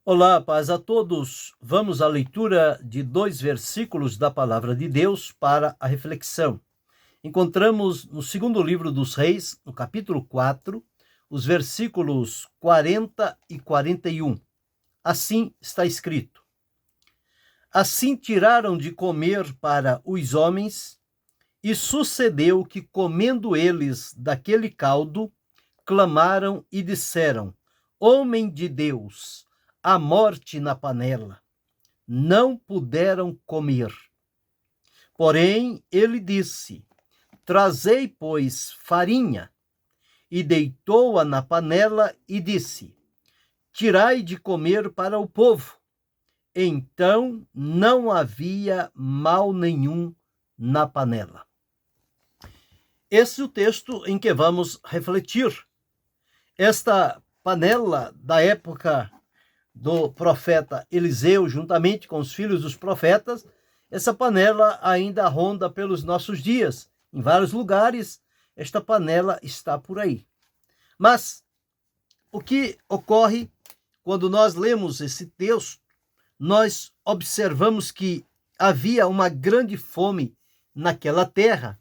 Olá, paz a todos. Vamos à leitura de 2 versículos da Palavra de Deus para a reflexão. Encontramos no segundo livro dos Reis, no capítulo 4, os versículos 40 e 41. Assim está escrito: Assim tiraram de comer para os homens, e sucedeu que, comendo eles daquele caldo, clamaram e disseram: Homem de Deus, a morte na panela. Não puderam comer. Porém, ele disse: Trazei, pois, farinha. E deitou-a na panela e disse: Tirai de comer para o povo. Então não havia mal nenhum na panela. Esse é o texto em que vamos refletir. Esta panela da época do profeta Eliseu, juntamente com os filhos dos profetas, essa panela ainda ronda pelos nossos dias. Em vários lugares, esta panela está por aí. Mas o que ocorre quando nós lemos esse texto, nós observamos que havia uma grande fome naquela terra.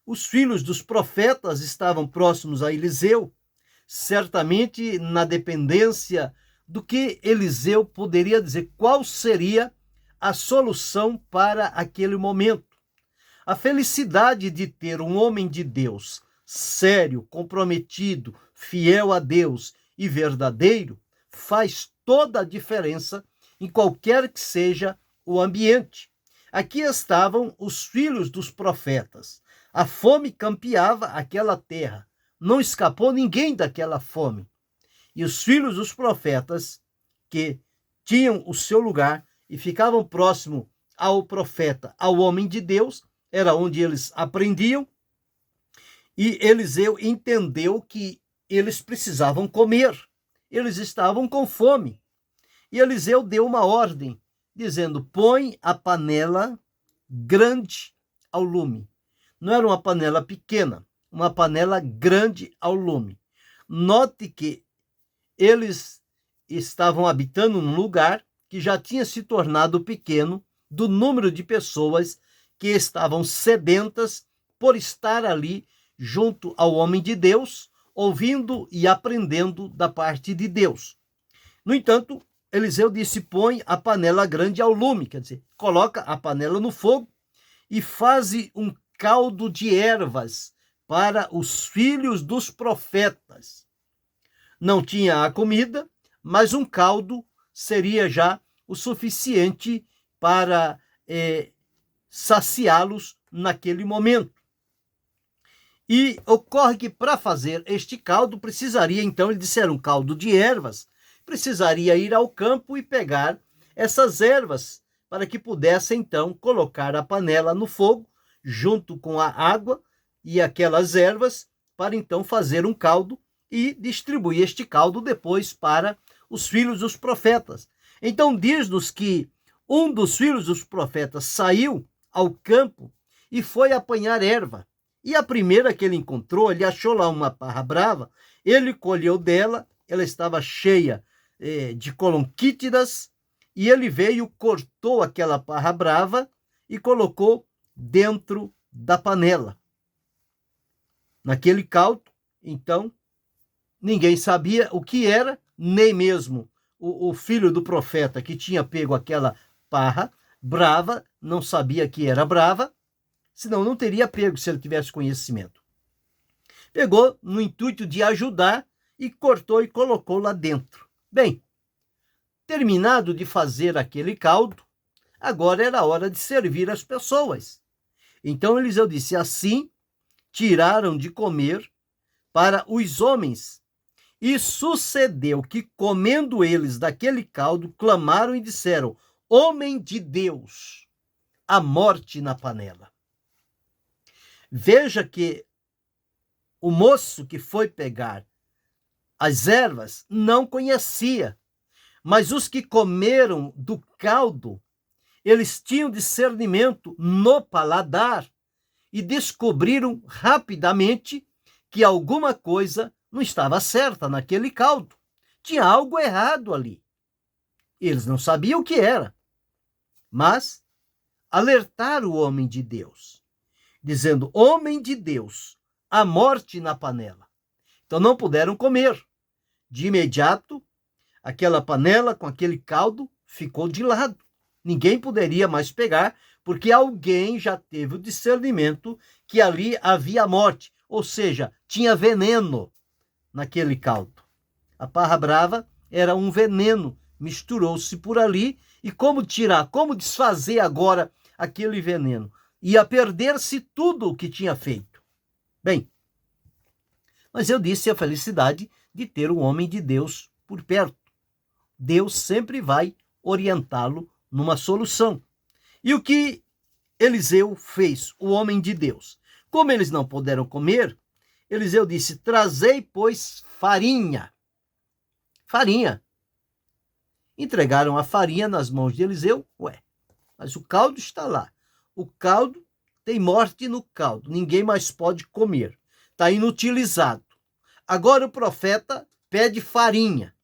Os filhos dos profetas estavam próximos a Eliseu, certamente na dependência do que Eliseu poderia dizer, qual seria a solução para aquele momento. A felicidade de ter um homem de Deus sério, comprometido, fiel a Deus e verdadeiro faz toda a diferença em qualquer que seja o ambiente. Aqui estavam os filhos dos profetas. A fome campeava aquela terra. Não escapou ninguém daquela fome. E os filhos dos profetas, que tinham o seu lugar e ficavam próximo ao profeta, ao homem de Deus, era onde eles aprendiam. E Eliseu entendeu que eles precisavam comer. Eles estavam com fome. E Eliseu deu uma ordem, dizendo: põe a panela grande ao lume. Não era uma panela pequena, uma panela grande ao lume. Note que eles estavam habitando num lugar que já tinha se tornado pequeno, do número de pessoas que estavam sedentas por estar ali junto ao homem de Deus, ouvindo e aprendendo da parte de Deus. No entanto, Eliseu disse: põe a panela grande ao lume, quer dizer, coloca a panela no fogo e faze um caldo de ervas para os filhos dos profetas. Não tinha a comida, mas um caldo seria já o suficiente para saciá-los naquele momento. E ocorre que para fazer este caldo precisaria, então, ele disse, era um caldo de ervas, precisaria ir ao campo e pegar essas ervas para que pudesse, então, colocar a panela no fogo junto com a água e aquelas ervas para, então, fazer um caldo e distribuir este caldo depois para os filhos dos profetas. Então diz-nos que um dos filhos dos profetas saiu ao campo e foi apanhar erva. E a primeira que ele encontrou, ele achou lá uma parra brava, ele colheu dela, ela estava cheia de colonquítidas, e ele veio, cortou aquela parra brava e colocou dentro da panela. Naquele caldo, então, ninguém sabia o que era, nem mesmo o filho do profeta que tinha pego aquela parra brava, não sabia que era brava, senão não teria pego se ele tivesse conhecimento. Pegou no intuito de ajudar e cortou e colocou lá dentro. Bem, terminado de fazer aquele caldo, agora era hora de servir as pessoas. Então Eliseu disse: assim tiraram de comer para os homens. E sucedeu que, comendo eles daquele caldo, clamaram e disseram: homem de Deus, a morte na panela. Veja que o moço que foi pegar as ervas não conhecia, mas os que comeram do caldo, eles tinham discernimento no paladar e descobriram rapidamente que alguma coisa não estava certa naquele caldo. Tinha algo errado ali. Eles não sabiam o que era, mas alertaram o homem de Deus, dizendo: homem de Deus, a morte na panela. Então não puderam comer. De imediato, aquela panela com aquele caldo ficou de lado. Ninguém poderia mais pegar, porque alguém já teve o discernimento que ali havia morte, ou seja, tinha veneno naquele caldo. A parra brava era um veneno, misturou-se por ali, e como tirar, como desfazer agora aquele veneno? Ia perder-se tudo o que tinha feito. Bem, mas eu disse a felicidade de ter um homem de Deus por perto. Deus sempre vai orientá-lo numa solução. E o que Eliseu fez, o homem de Deus? Como eles não puderam comer, Eliseu disse: trazei, pois, farinha. Farinha. Entregaram a farinha nas mãos de Eliseu. Ué, mas o caldo está lá. O caldo tem morte no caldo. Ninguém mais pode comer. Está inutilizado. Agora o profeta pede farinha.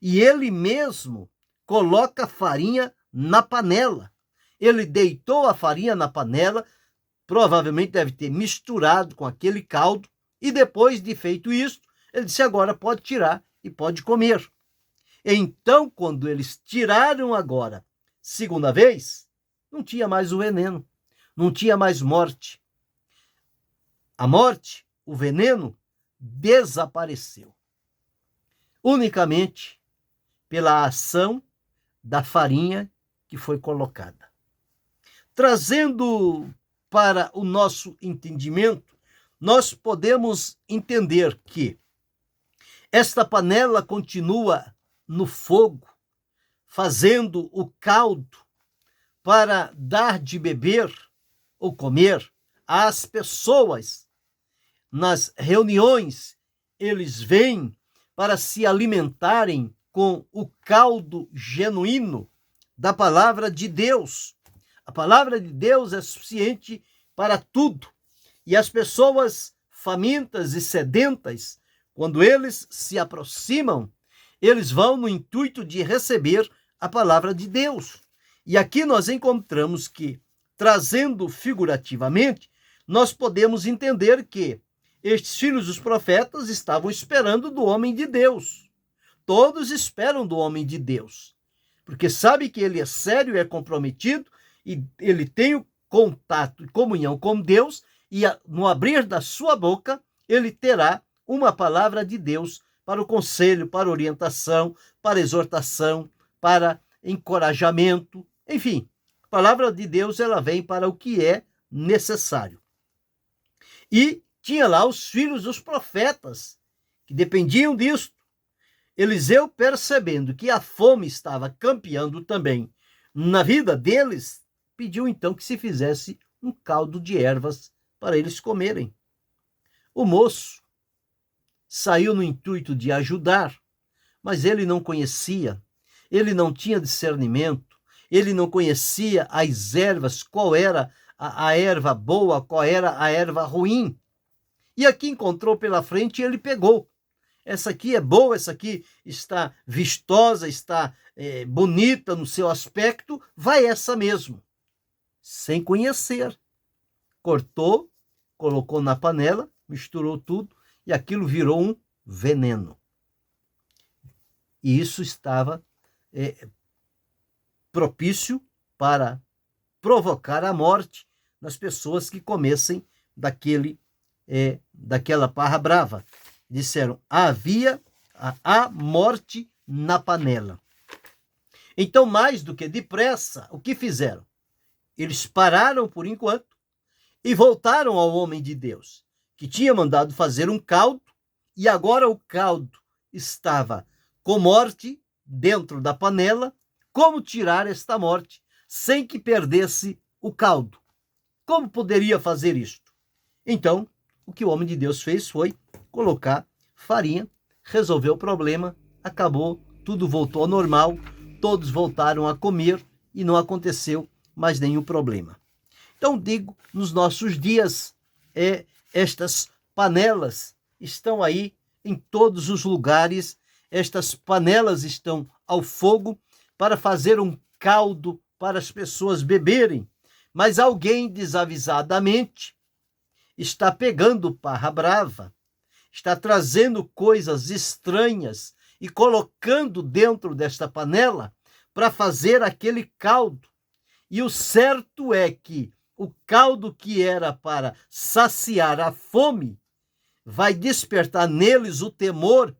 E ele mesmo coloca a farinha na panela. Ele deitou a farinha na panela, provavelmente deve ter misturado com aquele caldo, e depois de feito isso, ele disse: agora pode tirar e pode comer. Então, quando eles tiraram agora, segunda vez, não tinha mais o veneno, não tinha mais morte. A morte, o veneno, desapareceu. Unicamente pela ação da farinha que foi colocada. Trazendo para o nosso entendimento, nós podemos entender que esta panela continua no fogo, fazendo o caldo para dar de beber ou comer às pessoas. Nas reuniões, eles vêm para se alimentarem com o caldo genuíno da palavra de Deus. A palavra de Deus é suficiente para tudo. E as pessoas famintas e sedentas, quando eles se aproximam, eles vão no intuito de receber a palavra de Deus. E aqui nós encontramos que, trazendo figurativamente, nós podemos entender que estes filhos dos profetas estavam esperando do homem de Deus. Todos esperam do homem de Deus, porque sabe que ele é sério, é comprometido, e ele tem o contato e comunhão com Deus, e no abrir da sua boca, ele terá uma palavra de Deus para o conselho, para orientação, para exortação, para encorajamento, enfim. A palavra de Deus, ela vem para o que é necessário. E tinha lá os filhos dos profetas, que dependiam disto. Eliseu, percebendo que a fome estava campeando também na vida deles, pediu então que se fizesse um caldo de ervas para eles comerem. O moço saiu no intuito de ajudar, mas ele não conhecia, ele não tinha discernimento, ele não conhecia as ervas, qual era a erva boa, qual era a erva ruim. E aqui encontrou pela frente e ele pegou. Essa aqui é boa, essa aqui está vistosa, está bonita no seu aspecto, vai essa mesmo. Sem conhecer. Cortou, colocou na panela, misturou tudo e aquilo virou um veneno. E isso estava propício para provocar a morte nas pessoas que comessem daquela parra brava. Disseram: havia a morte na panela. Então, mais do que depressa, o que fizeram? Eles pararam por enquanto e voltaram ao homem de Deus, que tinha mandado fazer um caldo, e agora o caldo estava com morte dentro da panela. Como tirar esta morte sem que perdesse o caldo? Como poderia fazer isto? Então, o que o homem de Deus fez foi colocar farinha, resolveu o problema, acabou, tudo voltou ao normal, todos voltaram a comer e não aconteceu mais nenhum problema. Então, digo, nos nossos dias, estas panelas estão aí em todos os lugares, estas panelas estão ao fogo, para fazer um caldo para as pessoas beberem, mas alguém desavisadamente está pegando parra brava, está trazendo coisas estranhas e colocando dentro desta panela para fazer aquele caldo. E o certo é que o caldo que era para saciar a fome vai despertar neles o temor,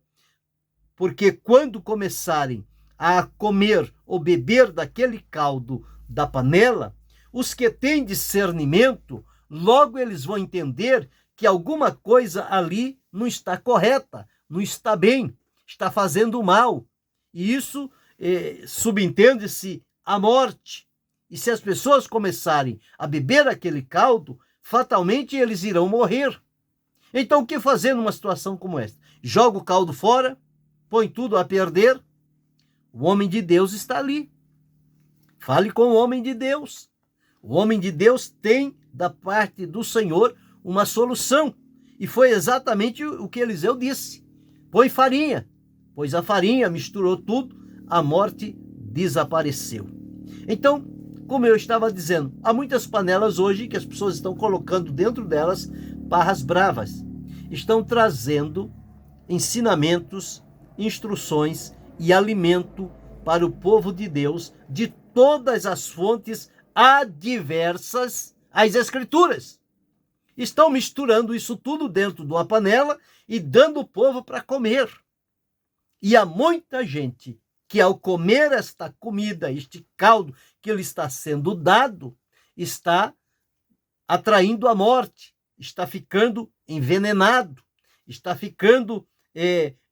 porque quando começarem a comer ou beber daquele caldo da panela, os que têm discernimento, logo eles vão entender que alguma coisa ali não está correta, não está bem, está fazendo mal. E isso subentende-se a morte. E se as pessoas começarem a beber aquele caldo, fatalmente eles irão morrer. Então, o que fazer numa situação como esta? Joga o caldo fora, põe tudo a perder. O homem de Deus está ali. Fale com o homem de Deus. O homem de Deus tem, da parte do Senhor, uma solução. E foi exatamente o que Eliseu disse. Põe farinha. Pois a farinha misturou tudo, a morte desapareceu. Então, como eu estava dizendo, há muitas panelas hoje que as pessoas estão colocando dentro delas parras bravas. Estão trazendo ensinamentos, instruções e alimento para o povo de Deus de todas as fontes adversas às Escrituras. Estão misturando isso tudo dentro de uma panela e dando o povo para comer. E há muita gente que, ao comer esta comida, este caldo que lhe está sendo dado, está atraindo a morte, está ficando envenenado, está ficando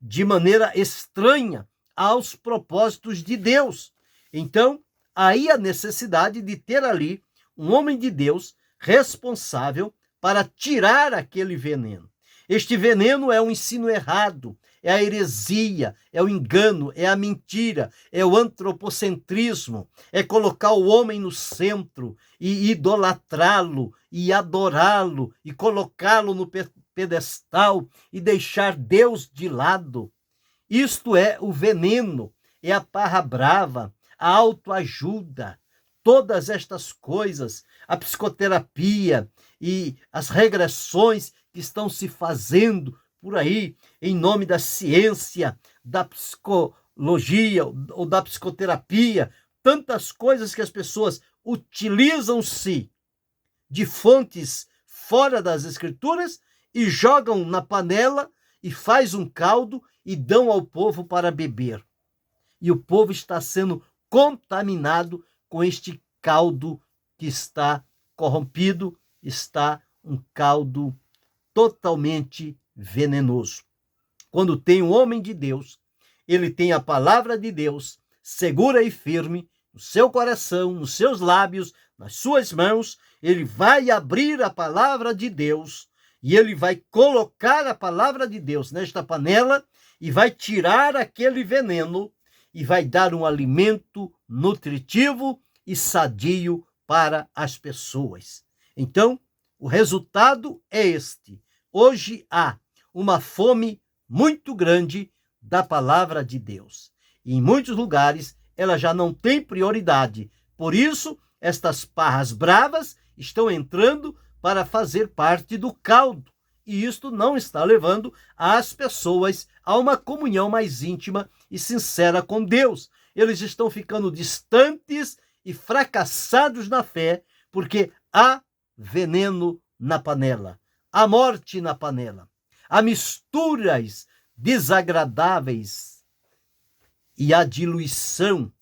de maneira estranha aos propósitos de Deus. Então, aí a necessidade de ter ali um homem de Deus responsável para tirar aquele veneno. Este veneno é o ensino errado, é a heresia, é o engano, é a mentira, é o antropocentrismo, é colocar o homem no centro e idolatrá-lo e adorá-lo e colocá-lo no pedestal e deixar Deus de lado. Isto é o veneno, é a parra brava, a autoajuda, todas estas coisas, a psicoterapia e as regressões que estão se fazendo por aí, em nome da ciência, da psicologia ou da psicoterapia, tantas coisas que as pessoas utilizam-se de fontes fora das Escrituras e jogam na panela e faz um caldo e dão ao povo para beber. E o povo está sendo contaminado com este caldo que está corrompido, está um caldo totalmente venenoso. Quando tem um homem de Deus, ele tem a palavra de Deus segura e firme no seu coração, nos seus lábios, nas suas mãos, ele vai abrir a palavra de Deus e ele vai colocar a palavra de Deus nesta panela e vai tirar aquele veneno e vai dar um alimento nutritivo e sadio para as pessoas. Então, o resultado é este. Hoje há uma fome muito grande da palavra de Deus. E em muitos lugares ela já não tem prioridade. Por isso, estas parras bravas estão entrando para fazer parte do caldo. E isto não está levando as pessoas a uma comunhão mais íntima e sincera com Deus. Eles estão ficando distantes e fracassados na fé, porque há veneno na panela, há morte na panela, há misturas desagradáveis e há diluição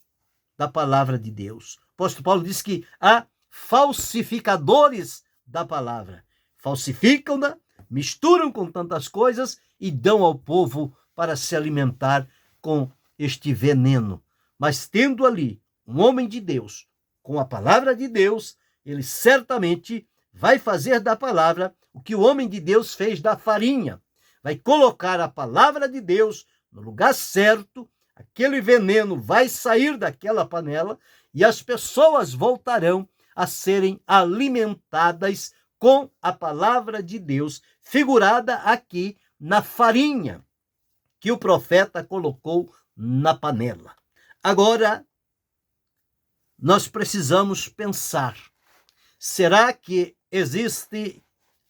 da palavra de Deus. O apóstolo Paulo diz que há falsificadores da palavra. Falsificam-na, misturam com tantas coisas e dão ao povo para se alimentar com este veneno. Mas tendo ali um homem de Deus, com a palavra de Deus, ele certamente vai fazer da palavra o que o homem de Deus fez da farinha. Vai colocar a palavra de Deus no lugar certo, aquele veneno vai sair daquela panela e as pessoas voltarão a serem alimentadas com a palavra de Deus, figurada aqui na farinha que o profeta colocou na panela. Agora, nós precisamos pensar: será que existe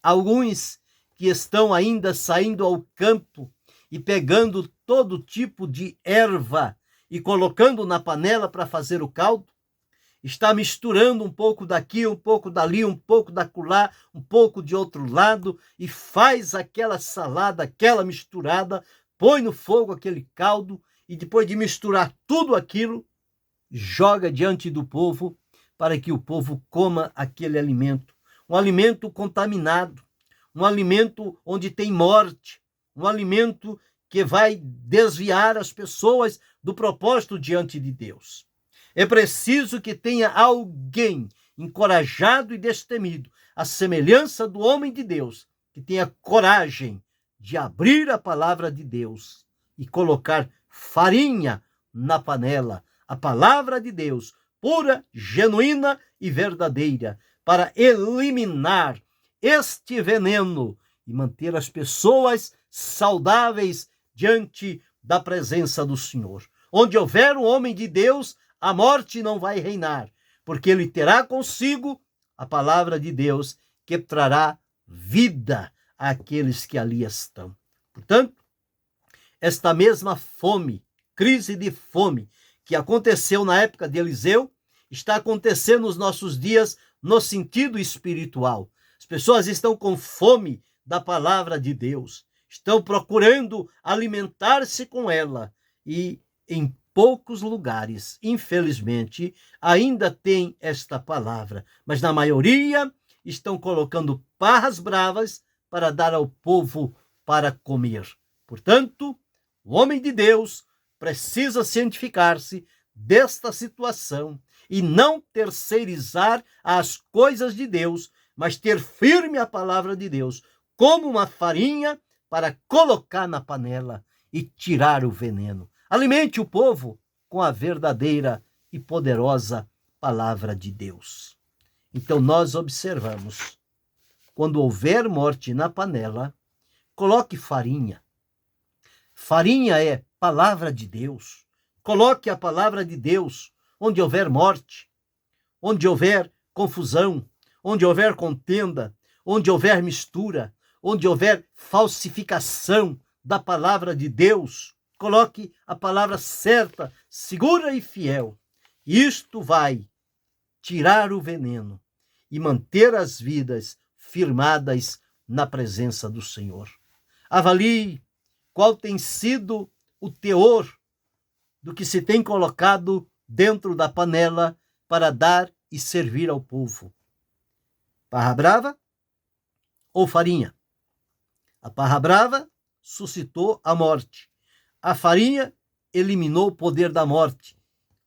alguns que estão ainda saindo ao campo e pegando todo tipo de erva e colocando na panela para fazer o caldo? Está misturando um pouco daqui, um pouco dali, um pouco dacolá, um pouco de outro lado e faz aquela salada, aquela misturada, põe no fogo aquele caldo e depois de misturar tudo aquilo, joga diante do povo para que o povo coma aquele alimento. Um alimento contaminado, um alimento onde tem morte, um alimento que vai desviar as pessoas do propósito diante de Deus. É preciso que tenha alguém encorajado e destemido, à semelhança do homem de Deus, que tenha coragem de abrir a palavra de Deus e colocar farinha na panela, a palavra de Deus, pura, genuína e verdadeira, para eliminar este veneno e manter as pessoas saudáveis diante da presença do Senhor. Onde houver um homem de Deus, a morte não vai reinar, porque ele terá consigo a palavra de Deus que trará vida àqueles que ali estão. Portanto, esta mesma fome, crise de fome, que aconteceu na época de Eliseu, está acontecendo nos nossos dias no sentido espiritual. As pessoas estão com fome da palavra de Deus, estão procurando alimentar-se com ela e em poucos lugares, infelizmente, ainda tem esta palavra, mas na maioria estão colocando parras bravas para dar ao povo para comer. Portanto, o homem de Deus precisa cientificar-se desta situação e não terceirizar as coisas de Deus, mas ter firme a palavra de Deus como uma farinha para colocar na panela e tirar o veneno. Alimente o povo com a verdadeira e poderosa palavra de Deus. Então nós observamos, quando houver morte na panela, coloque farinha. Farinha é palavra de Deus. Coloque a palavra de Deus onde houver morte, onde houver confusão, onde houver contenda, onde houver mistura, onde houver falsificação da palavra de Deus. Coloque a palavra certa, segura e fiel. Isto vai tirar o veneno e manter as vidas firmadas na presença do Senhor. Avalie qual tem sido o teor do que se tem colocado dentro da panela para dar e servir ao povo. Parra brava ou farinha? A parra brava suscitou a morte. A farinha eliminou o poder da morte,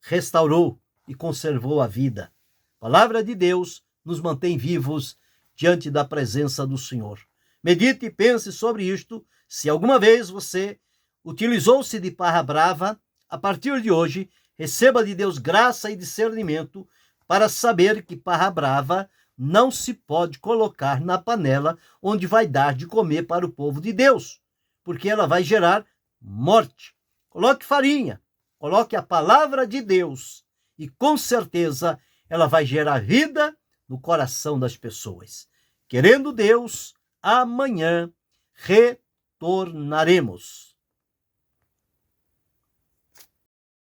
restaurou e conservou a vida. A palavra de Deus nos mantém vivos diante da presença do Senhor. Medite e pense sobre isto. Se alguma vez você utilizou-se de parra brava, a partir de hoje, receba de Deus graça e discernimento para saber que parra brava não se pode colocar na panela onde vai dar de comer para o povo de Deus, porque ela vai gerar morte. Coloque farinha, coloque a palavra de Deus e com certeza ela vai gerar vida no coração das pessoas. Querendo Deus, amanhã retornaremos.